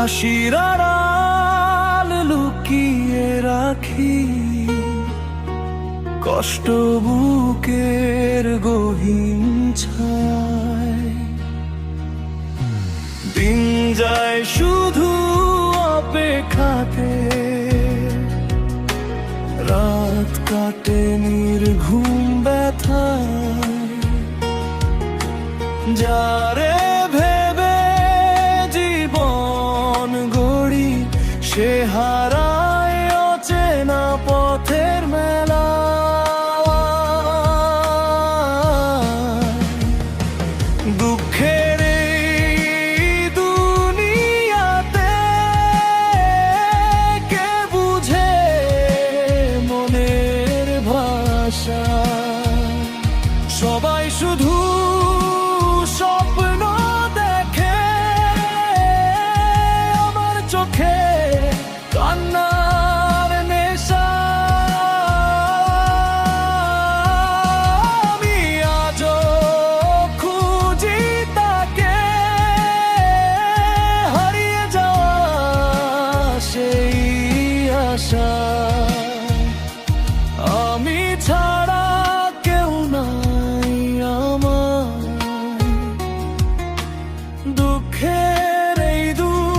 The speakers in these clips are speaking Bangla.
হাসির আড়াল লুকিয়ে রাখি কষ্ট বুকের গহীন ছায়। দিন যায় শুধু অপেক্ষাতে, রাত কাটে নির্ঘুম ব্যথায়। যারে ভেবে জীবন গড়ি, সে হারায় অচেনা পথের মেলা। দুঃখের এই দুনিয়াতে কে বুঝে মনের ভাষা? সবাই শুধু স্বপ্ন দেখে, আমার চোখে কান্নার নেশা। আমি আজও খুঁজি তাকে, হারিয়ে যাওয়া সেই আশা। আমি ছাড়া কেউ নাই আমার, দুঃখের এই দুনিয়ায়।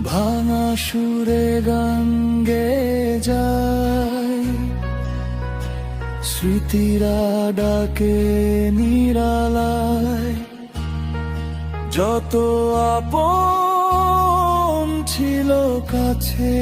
ভাঙা সুরে গান গেয়ে যায়, স্মৃতিরা ডাকে নিরালায়। যত আপন ছিল কাছে,